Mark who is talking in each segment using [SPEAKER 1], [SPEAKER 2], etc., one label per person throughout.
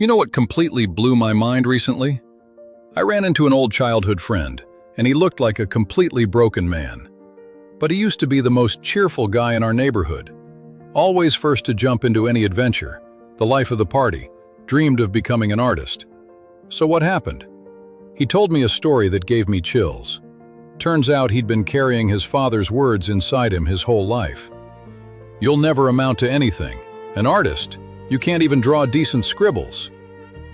[SPEAKER 1] You know what completely blew my mind recently? I ran into an old childhood friend, and he looked like a completely broken man. But he used to be the most cheerful guy in our neighborhood. Always first to jump into any adventure, the life of the party, dreamed of becoming an artist. So what happened? He told me a story that gave me chills. Turns out he'd been carrying his father's words inside him his whole life. "You'll never amount to anything. An artist? You can't even draw decent scribbles."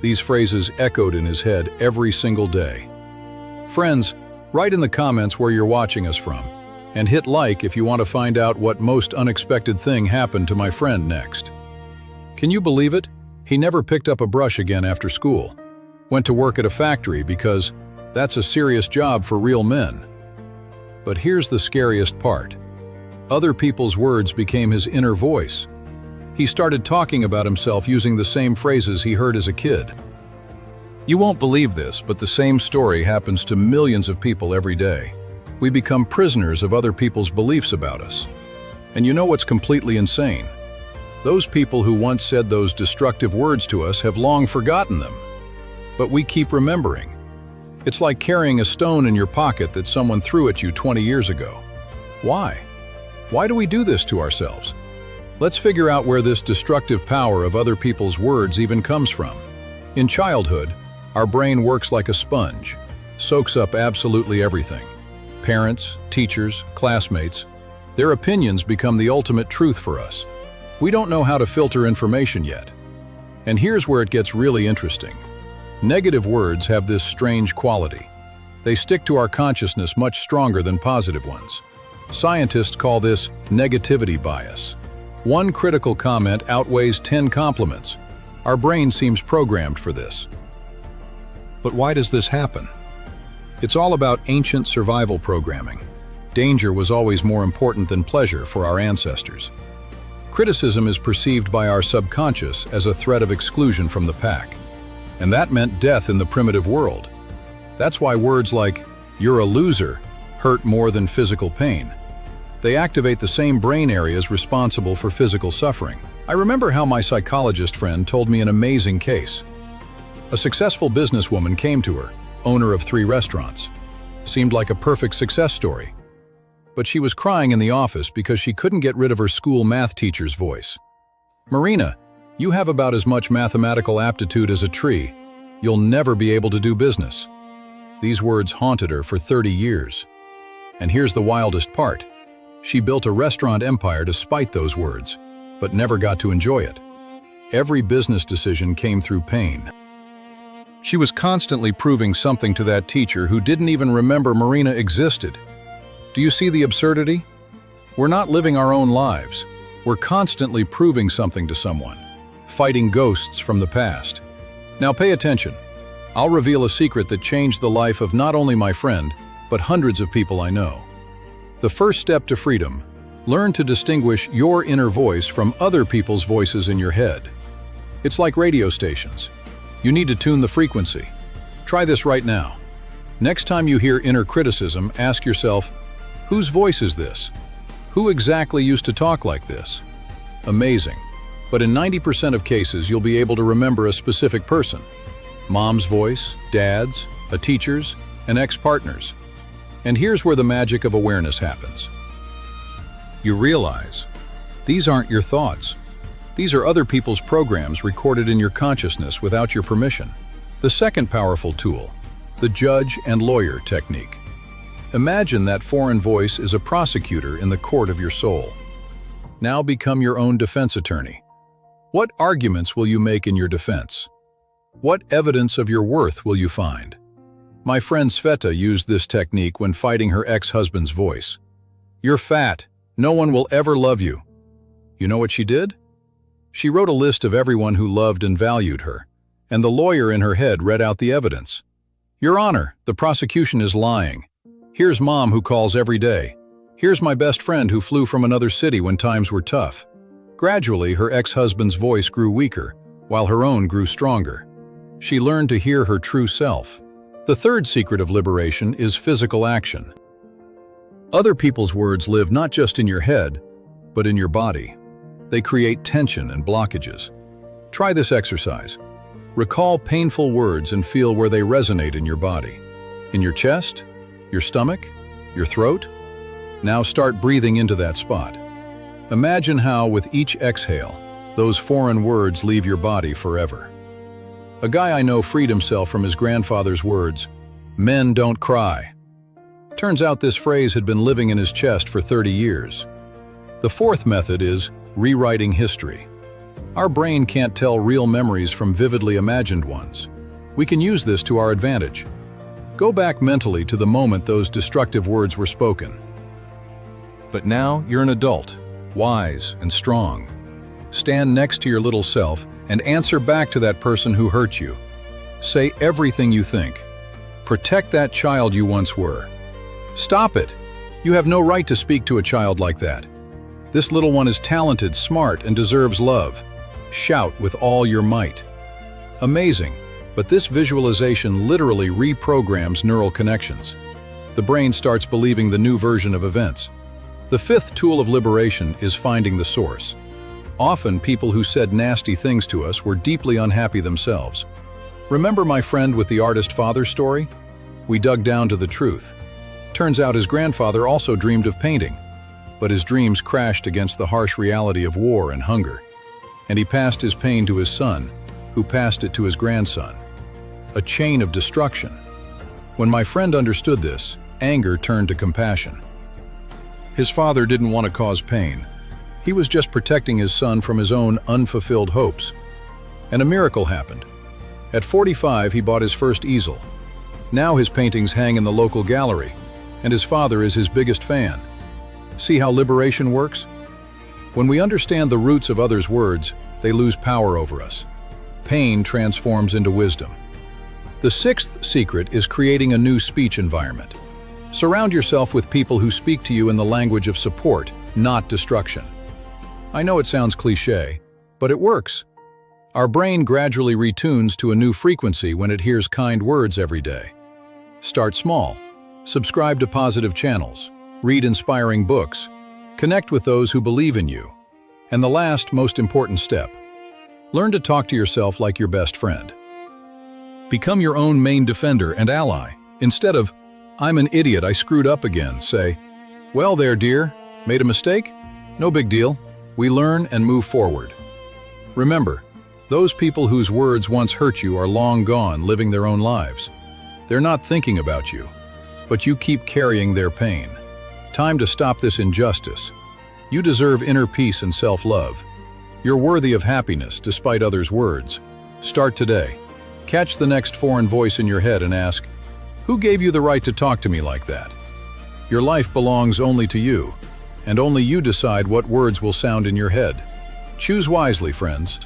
[SPEAKER 1] These phrases echoed in his head every single day. Friends, write in the comments where you're watching us from, and hit like if you want to find out what most unexpected thing happened to my friend next. Can you believe it? He never picked up a brush again after school. Went to work at a factory because that's a serious job for real men. But here's the scariest part. Other people's words became his inner voice. He started talking about himself using the same phrases he heard as a kid. You won't believe this, but the same story happens to millions of people every day. We become prisoners of other people's beliefs about us. And you know what's completely insane? Those people who once said those destructive words to us have long forgotten them. But we keep remembering. It's like carrying a stone in your pocket that someone threw at you 20 years ago. Why? Why do we do this to ourselves? Let's figure out where this destructive power of other people's words even comes from. In childhood, our brain works like a sponge, soaks up absolutely everything. Parents, teachers, classmates, their opinions become the ultimate truth for us. We don't know how to filter information yet. And here's where it gets really interesting. Negative words have this strange quality. They stick to our consciousness much stronger than positive ones. Scientists call this negativity bias. One critical comment outweighs 10 compliments. Our brain seems programmed for this. But why does this happen? It's all about ancient survival programming. Danger was always more important than pleasure for our ancestors. Criticism is perceived by our subconscious as a threat of exclusion from the pack. And that meant death in the primitive world. That's why words like, "you're a loser," hurt more than physical pain. They activate the same brain areas responsible for physical suffering. I remember how my psychologist friend told me an amazing case. A successful businesswoman came to her, owner of 3 restaurants. Seemed like a perfect success story. But she was crying in the office because she couldn't get rid of her school math teacher's voice. "Marina, you have about as much mathematical aptitude as a tree. You'll never be able to do business." These words haunted her for 30 years. And here's the wildest part. She built a restaurant empire despite those words, but never got to enjoy it. Every business decision came through pain. She was constantly proving something to that teacher who didn't even remember Marina existed. Do you see the absurdity? We're not living our own lives. We're constantly proving something to someone, fighting ghosts from the past. Now pay attention. I'll reveal a secret that changed the life of not only my friend, but hundreds of people I know. The first step to freedom: learn to distinguish your inner voice from other people's voices in your head. It's like radio stations. You need to tune the frequency. Try this right now. Next time you hear inner criticism, ask yourself, whose voice is this? Who exactly used to talk like this? Amazing. But in 90% of cases, you'll be able to remember a specific person. Mom's voice, dad's, a teacher's, an ex-partner's. And here's where the magic of awareness happens. You realize, these aren't your thoughts. These are other people's programs recorded in your consciousness without your permission. The second powerful tool, the judge and lawyer technique. Imagine that foreign voice is a prosecutor in the court of your soul. Now become your own defense attorney. What arguments will you make in your defense? What evidence of your worth will you find? My friend Sveta used this technique when fighting her ex-husband's voice. "You're fat. No one will ever love you." You know what she did? She wrote a list of everyone who loved and valued her, and the lawyer in her head read out the evidence. "Your Honor, the prosecution is lying. Here's Mom who calls every day. Here's my best friend who flew from another city when times were tough." Gradually, her ex-husband's voice grew weaker, while her own grew stronger. She learned to hear her true self. The third secret of liberation is physical action. Other people's words live not just in your head, but in your body. They create tension and blockages. Try this exercise. Recall painful words and feel where they resonate in your body. In your chest? Your stomach? Your throat? Now start breathing into that spot. Imagine how, with each exhale, those foreign words leave your body forever. A guy I know freed himself from his grandfather's words, "Men don't cry." Turns out this phrase had been living in his chest for 30 years. The fourth method is rewriting history. Our brain can't tell real memories from vividly imagined ones. We can use this to our advantage. Go back mentally to the moment those destructive words were spoken. But now you're an adult, wise and strong. Stand next to your little self and answer back to that person who hurt you. Say everything you think. Protect that child you once were. Stop it! You have no right to speak to a child like that. This little one is talented, smart, and deserves love. Shout with all your might. Amazing, but this visualization literally reprograms neural connections. The brain starts believing the new version of events. The fifth tool of liberation is finding the source. Often, people who said nasty things to us were deeply unhappy themselves. Remember my friend with the artist father story? We dug down to the truth. Turns out his grandfather also dreamed of painting, but his dreams crashed against the harsh reality of war and hunger. And he passed his pain to his son, who passed it to his grandson. A chain of destruction. When my friend understood this, anger turned to compassion. His father didn't want to cause pain. He was just protecting his son from his own unfulfilled hopes. And a miracle happened. At 45, he bought his first easel. Now his paintings hang in the local gallery, and his father is his biggest fan. See how liberation works? When we understand the roots of others' words, they lose power over us. Pain transforms into wisdom. The sixth secret is creating a new speech environment. Surround yourself with people who speak to you in the language of support, not destruction. I know it sounds cliché, but it works. Our brain gradually retunes to a new frequency when it hears kind words every day. Start small. Subscribe to positive channels. Read inspiring books. Connect with those who believe in you. And the last, most important step. Learn to talk to yourself like your best friend. Become your own main defender and ally. Instead of, "I'm an idiot, I screwed up again," say, "Well there, dear, made a mistake? No big deal. We learn and move forward." Remember, those people whose words once hurt you are long gone, living their own lives. They're not thinking about you, but you keep carrying their pain. Time to stop this injustice. You deserve inner peace and self-love. You're worthy of happiness despite others' words. Start today. Catch the next foreign voice in your head and ask, "Who gave you the right to talk to me like that?" Your life belongs only to you, and only you decide what words will sound in your head. Choose wisely, friends.